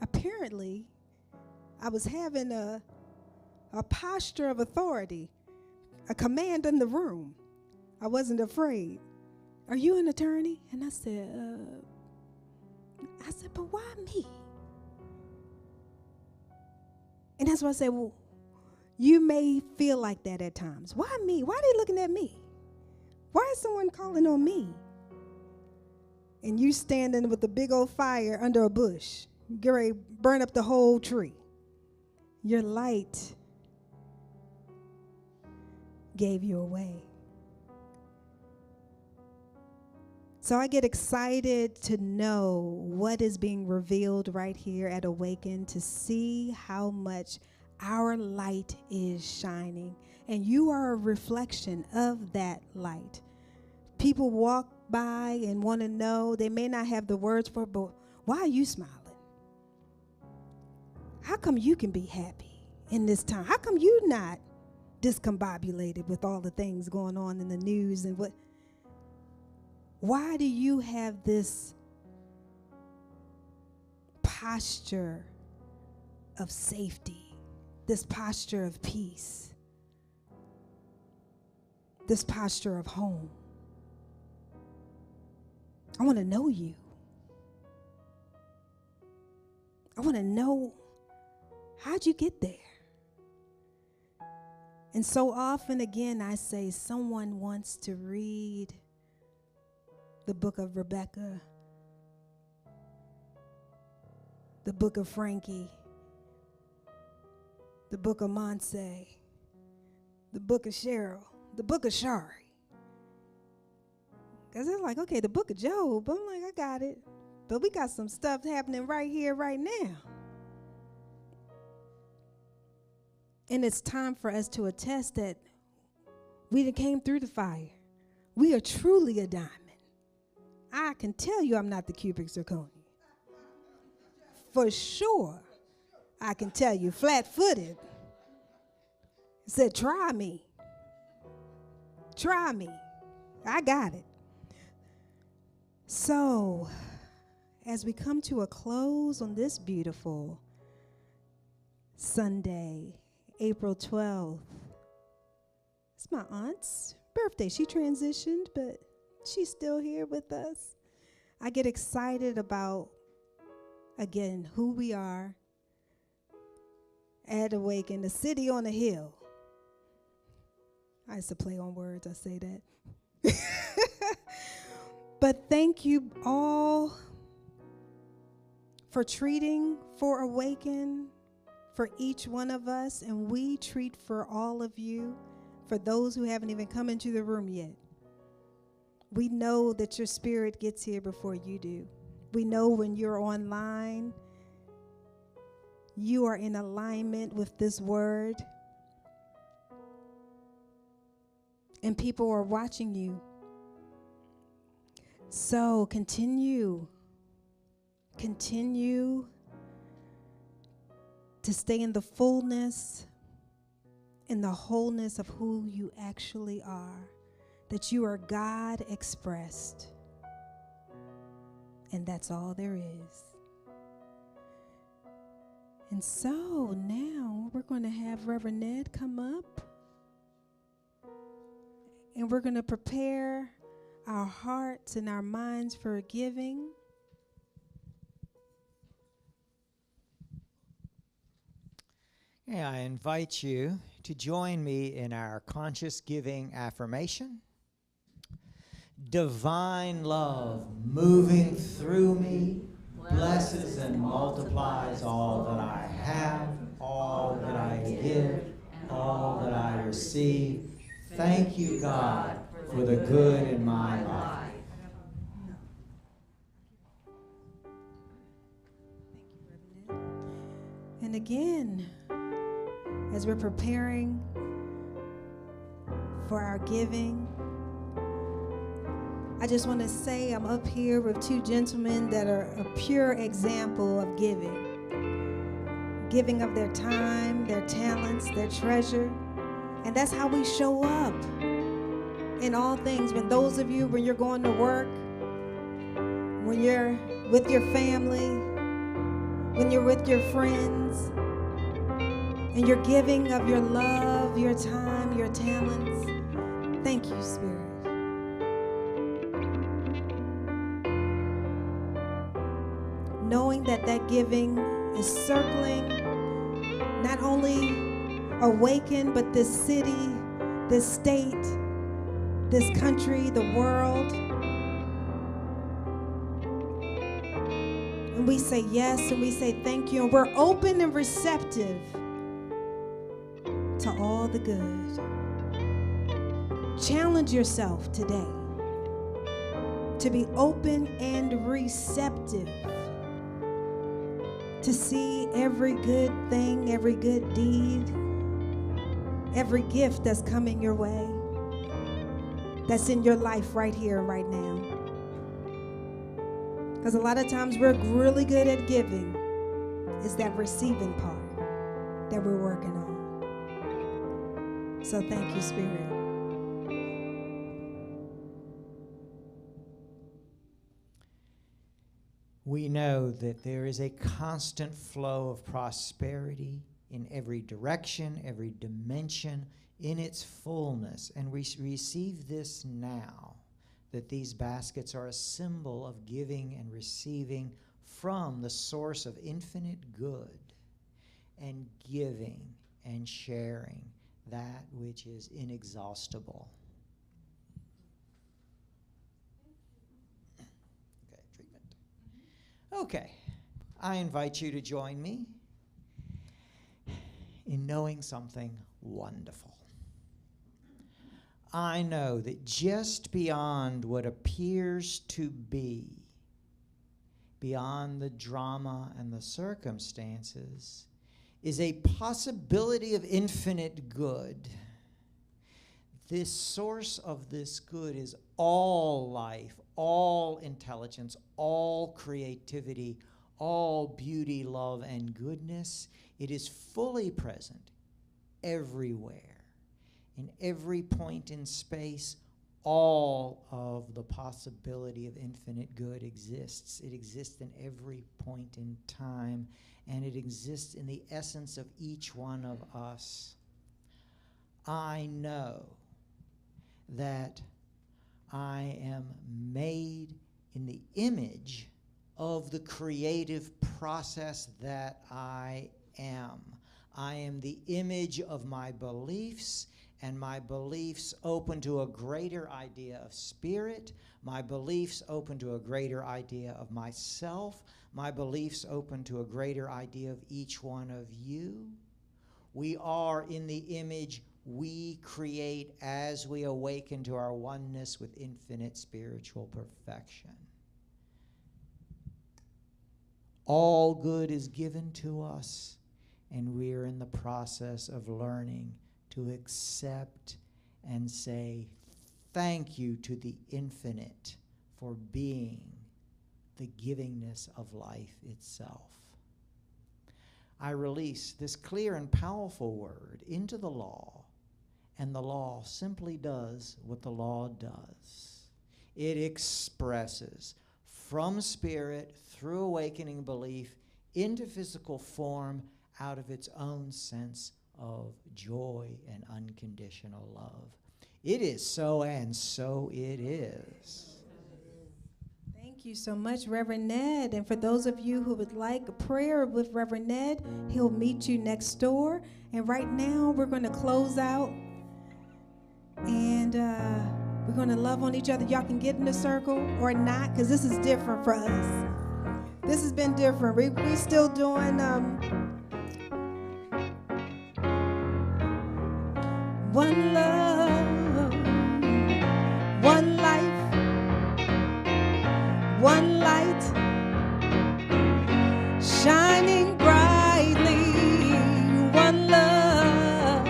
apparently, I was having a posture of authority, a command in the room. I wasn't afraid. Are you an attorney? And I said, but why me? And that's why I said, well, you may feel like that at times. Why me? Why are they looking at me? Why is someone calling on me? And you standing with a big old fire under a bush, get ready to burn up the whole tree. Your light gave you away. So I get excited to know what is being revealed right here at Awaken, to see how much our light is shining. And you are a reflection of that light. People walk by and want to know, they may not have the words for it, but why are you smiling? How come you can be happy in this time? How come you not discombobulated with all the things going on in the news and what? Why do you have this posture of safety, this posture of peace, this posture of home. I want to know you. I want to know, how'd you get there? And so often, again, I say someone wants to read the book of Rebecca, the book of Frankie, the book of Monse, the book of Cheryl, the book of Shari. Because they're like, okay, the book of Job. I'm like, I got it. But we got some stuff happening right here, right now. And it's time for us to attest that we done came through the fire. We are truly a diamond. I can tell you I'm not the cubic zirconia. For sure, I can tell you, flat-footed. Said, try me. Try me. I got it. So, as we come to a close on this beautiful Sunday, April 12th, it's my aunt's birthday. She transitioned, but she's still here with us. I get excited about, again, who we are at Awaken, the city on a hill. I used to play on words, I say that. But thank you all for treating for Awaken, for each one of us, and we treat for all of you, for those who haven't even come into the room yet. We know that your spirit gets here before you do. We know when you're online, you are in alignment with this word, and people are watching you. So continue to stay in the fullness, in the wholeness of who you actually are, that you are God expressed, and that's all there is. And so now we're going to have Reverend Ned come up, and we're going to prepare our hearts and our minds for giving. Yeah, I invite you to join me in our conscious giving affirmation. Divine love moving through me blesses and multiplies all that I have, all that I give, all that I receive. Thank you, God, for the good in my life. And again, as we're preparing for our giving, I just want to say I'm up here with two gentlemen that are a pure example of giving of their time, their talents, their treasure. And that's how we show up in all things. When you're going to work, when you're with your family, when you're with your friends, and you're giving of your love, your time, your talents. Thank you, Spirit. Knowing that giving is circling not only Awaken, but this city, this state, this country, the world. And we say yes, and we say thank you, and we're open and receptive to all the good. Challenge yourself today to be open and receptive, to see every good thing, every good deed, every gift that's coming your way, that's in your life right here and right now. Because a lot of times we're really good at giving. It's that receiving part that we're working on. So thank you, Spirit. We know that there is a constant flow of prosperity in every direction, every dimension, in its fullness. And we receive this now, that these baskets are a symbol of giving and receiving from the source of infinite good, and giving and sharing that which is inexhaustible. Okay, treatment. Okay, I invite you to join me in knowing something wonderful. I know that just beyond what appears to be, beyond the drama and the circumstances, is a possibility of infinite good. This source of this good is all life, all intelligence, all creativity, all beauty, love, and goodness. It is fully present everywhere. In every point in space, all of the possibility of infinite good exists. It exists in every point in time, and it exists in the essence of each one of us. I know that I am made in the image of the creative process that I am. I am the image of my beliefs, and my beliefs open to a greater idea of spirit. My beliefs open to a greater idea of myself. My beliefs open to a greater idea of each one of you. We are in the image we create as we awaken to our oneness with infinite spiritual perfection. All good is given to us, and we are in the process of learning to accept and say thank you to the infinite for being the givingness of life itself. I release this clear and powerful word into the law, and the law simply does what the law does. It expresses from spirit through awakening belief into physical form out of its own sense of joy and unconditional love. It is so, and so it is. Thank you so much, Reverend Ned. And for those of you who would like a prayer with Reverend Ned, he'll meet you next door. And right now, we're going to close out. And we're going to love on each other. Y'all can get in the circle or not, because this is different for us. This has been different. We still doing one love, one life, one light, shining brightly. One love,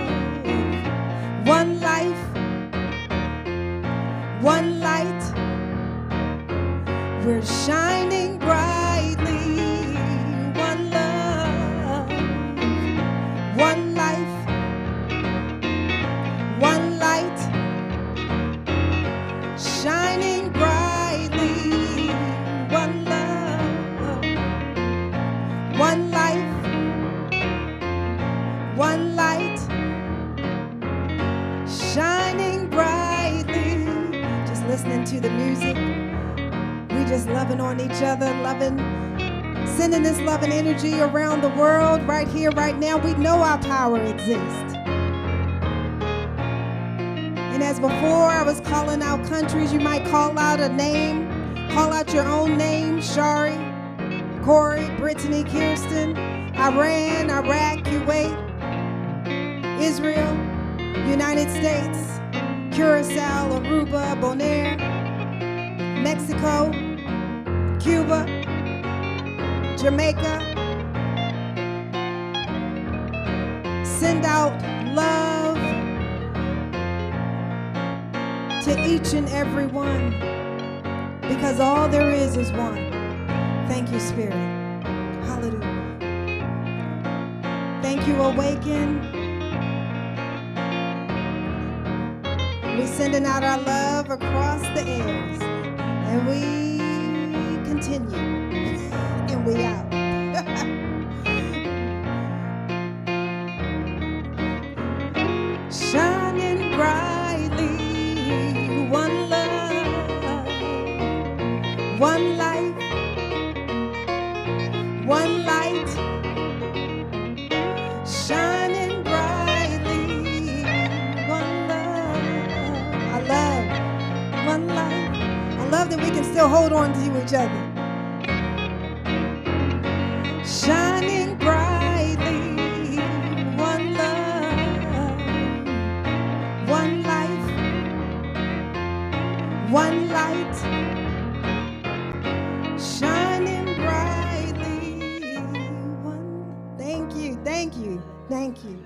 one life, one light. We're shining brightly. One love, one life, one light, shining brightly. One love, one life, one light, shining brightly. Just listening to the music. We just loving on each other, loving, sending this loving energy around the world right here, right now. We know our power exists. And as before, I was calling out countries. You might call out a name, call out your own name. Shari, Corey, Brittany, Kirsten, Iran, Iraq, Kuwait, Israel, United States, Curacao, Aruba, Bonaire, Mexico, Cuba, Jamaica. Send out love to each and every one, because all there is one. Thank you, Spirit. Hallelujah. Thank you, Awaken. We're sending out our love across the airs, and we continue. one light, shining brightly, one love. I love one light. I love that we can still hold on to each other. Shining brightly, one love, one life, one light, shining brightly, one. Thank you, thank you, thank you.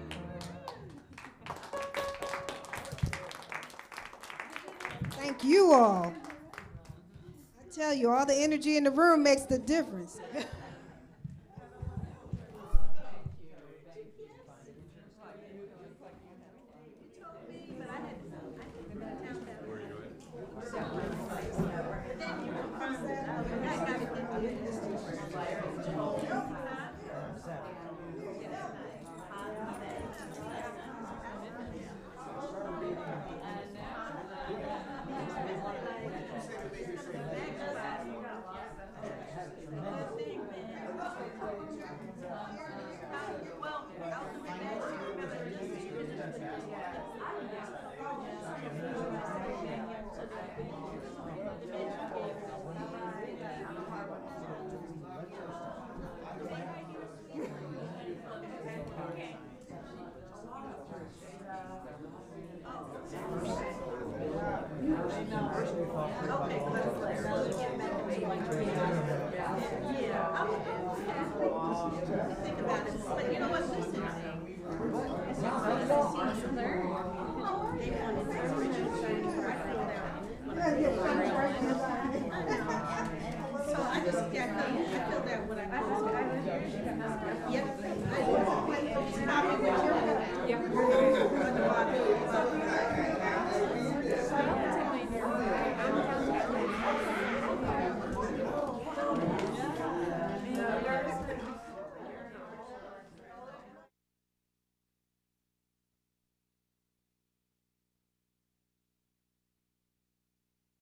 Thank you all. I tell you, all the energy in the room makes the difference. Think about it.